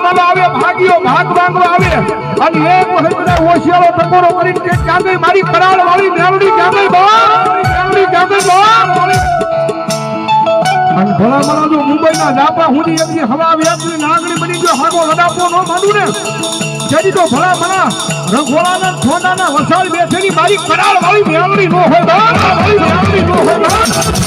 માંગવા આવે ભાગ્યો ભાગ માંગવા આવે અને એક વખત બધા ઓશિયાળો ટકોરો કરીને કે ક્યાં ગઈ મારી કરાળ વાળી મેલડી ક્યાં ગઈ મેલડી ક્યાં ગઈ અને ભલા મારા જો મુંબઈના જાપા હુંની એકની હવા વ્યાપની નાગણી બની ગયો હાગો લડાપો ન માંડું ને જેની તો ભલા ભલા રઘોડાના છોડાના વસાળ બેઠેલી મારી કરાળ વાળી મેલડી નો હોય મારી મેલડી નો હોય મારી